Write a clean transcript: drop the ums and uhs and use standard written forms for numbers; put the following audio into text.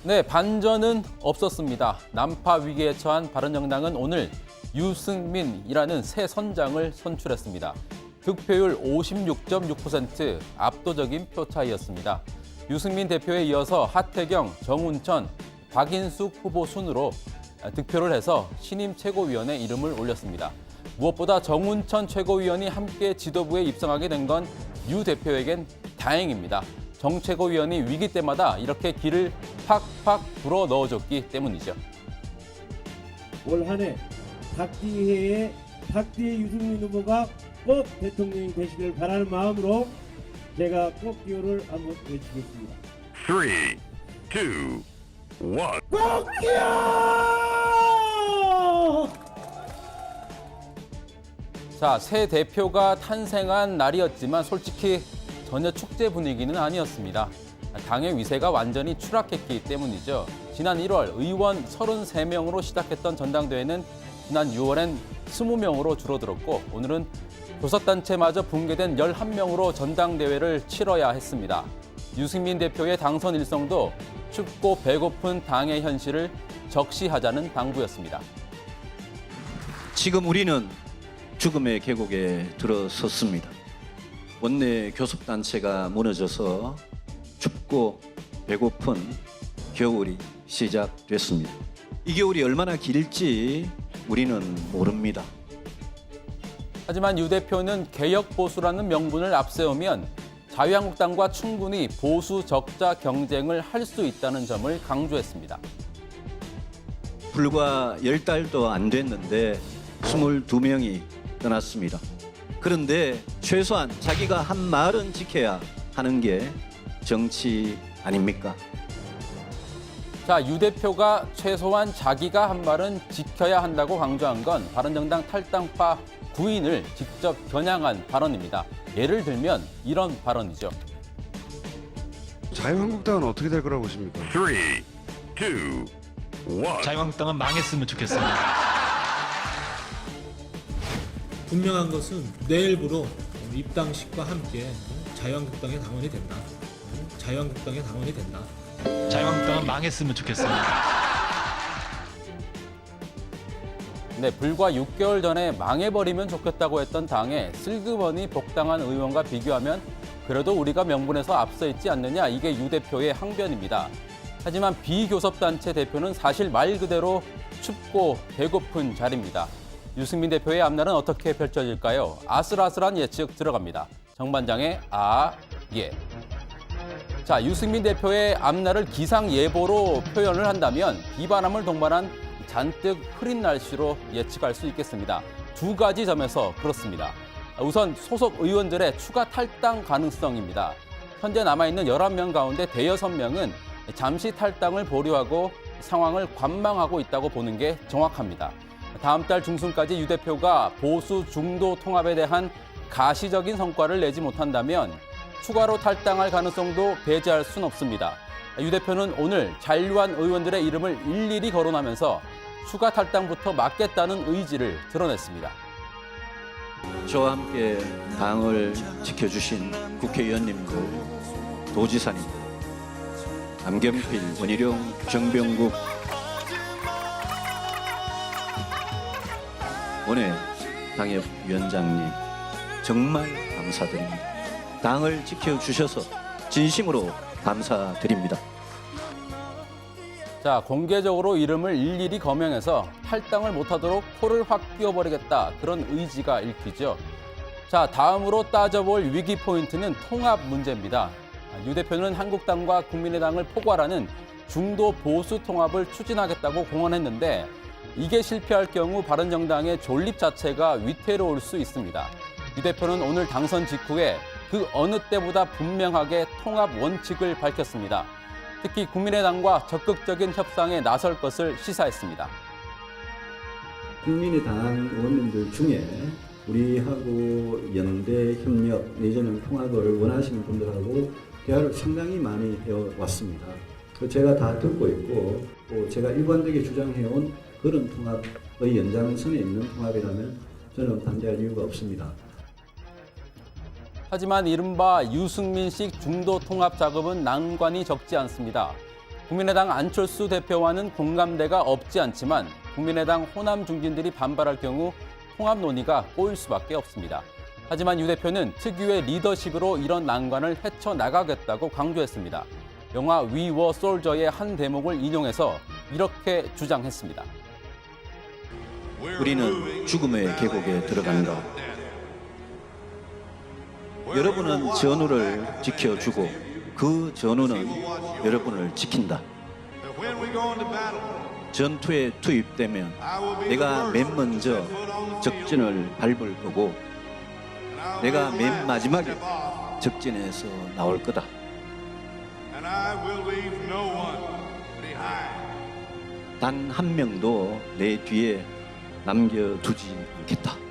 네, 반전은 없었습니다. 난파 위기에 처한 바른정당은 오늘 유승민이라는 새 선장을 선출했습니다. 득표율 56.6%, 압도적인 표 차이였습니다. 유승민 대표에 이어서 하태경, 정운천, 박인숙 후보 순으로 득표를 해서 신임 최고위원의 이름을 올렸습니다. 무엇보다 정운천 최고위원이 함께 지도부에 입성하게 된 건 유 대표에겐 다행입니다. 정 최고위원이 위기 때마다 이렇게 길을 팍팍 불어 넣어줬기 때문이죠. 올 한 해 박지혜의 유승민 후보가 꼭 대통령이 되시길 바라는 마음으로 제가 꼭 기호를 한번 외치겠습니다. 3, 2, 1. 꼭 기호! 자, 새 대표가 탄생한 날이었지만 솔직히 전혀 축제 분위기는 아니었습니다. 당의 위세가 완전히 추락했기 때문이죠. 지난 1월 의원 33명으로 시작했던 전당대회는 지난 6월엔 20명으로 줄어들었고 오늘은 교섭단체마저 붕괴된 11명으로 전당대회를 치러야 했습니다. 유승민 대표의 당선 일성도 춥고 배고픈 당의 현실을 적시하자는 당부였습니다. 지금 우리는 죽음의 계곡에 들어섰습니다. 원내 교섭단체가 무너져서 춥고 배고픈 겨울이 시작됐습니다. 이 겨울이 얼마나 길지 우리는 모릅니다. 하지만 유 대표는 개혁보수라는 명분을 앞세우면 자유한국당과 충분히 보수 적자 경쟁을 할 수 있다는 점을 강조했습니다. 불과 10달도 안 됐는데 22명이 떠났습니다. 그런데 최소한 자기가 한 말은 지켜야 하는 게 정치 아닙니까? 자, 유 대표가 최소한 자기가 한 말은 지켜야 한다고 강조한 건 바른정당 탈당파 구인을 직접 겨냥한 발언입니다. 예를 들면 이런 발언이죠. 자유한국당은 어떻게 될 거라고 보십니까? 3, 2, 1. 자유한국당은 망했으면 좋겠습니다. 분명한 것은 내일부로 입당식과 함께 자유한국당의 당원이 된다. 자유한국당의 당원이 된다. 자유한국당은 망했으면 좋겠습니다. 네, 불과 6개월 전에 망해버리면 좋겠다고 했던 당에 슬그머니 복당한 의원과 비교하면 그래도 우리가 명분에서 앞서 있지 않느냐, 이게 유 대표의 항변입니다. 하지만 비교섭단체 대표는 사실 말 그대로 춥고 배고픈 자리입니다. 유승민 대표의 앞날은 어떻게 펼쳐질까요? 아슬아슬한 예측 들어갑니다. 정반장의 예. 자, 유승민 대표의 앞날을 기상예보로 표현을 한다면 비바람을 동반한 잔뜩 흐린 날씨로 예측할 수 있겠습니다. 두 가지 점에서 그렇습니다. 우선 소속 의원들의 추가 탈당 가능성입니다. 현재 남아있는 11명 가운데 대여섯 명은 잠시 탈당을 보류하고 상황을 관망하고 있다고 보는 게 정확합니다. 다음 달 중순까지 유 대표가 보수 중도 통합에 대한 가시적인 성과를 내지 못한다면 추가로 탈당할 가능성도 배제할 순 없습니다. 유 대표는 오늘 잔류한 의원들의 이름을 일일이 거론하면서 추가 탈당부터 막겠다는 의지를 드러냈습니다. 저와 함께 당을 지켜주신 국회의원님들, 도지사님, 남경필, 원희룡, 정병국 원외 당협위원장님 정말 감사드립니다. 당을 지켜주셔서 진심으로 감사드립니다. 자, 공개적으로 이름을 일일이 거명해서 탈당을 못하도록 코를 확 끼워버리겠다, 그런 의지가 읽히죠. 자, 다음으로 따져볼 위기 포인트는 통합 문제입니다. 유 대표는 한국당과 국민의당을 포괄하는 중도 보수 통합을 추진하겠다고 공언했는데 이게 실패할 경우 바른정당의 존립 자체가 위태로울 수 있습니다. 유 대표는 오늘 당선 직후에 그 어느 때보다 분명하게 통합 원칙을 밝혔습니다. 특히 국민의당과 적극적인 협상에 나설 것을 시사했습니다. 국민의당 의원님들 중에 우리하고 연대, 협력, 내지는 통합을 원하시는 분들하고 대화를 상당히 많이 해왔습니다. 제가 다 듣고 있고 또 제가 일관되게 주장해온 그런 통합의 연장선에 있는 통합이라면 저는 반대할 이유가 없습니다. 하지만 이른바 유승민식 중도 통합 작업은 난관이 적지 않습니다. 국민의당 안철수 대표와는 공감대가 없지 않지만 국민의당 호남 중진들이 반발할 경우 통합 논의가 꼬일 수밖에 없습니다. 하지만 유 대표는 특유의 리더십으로 이런 난관을 헤쳐나가겠다고 강조했습니다. 영화 We Were Soldier의 한 대목을 인용해서 이렇게 주장했습니다. 우리는 죽음의 계곡에 들어간다. 여러분은 전우를 지켜주고 그 전우는 여러분을 지킨다. 전투에 투입되면 내가 맨 먼저 적진을 밟을 거고 내가 맨 마지막에 적진에서 나올 거다. 단 한 명도 내 뒤에 남겨두지 않겠다.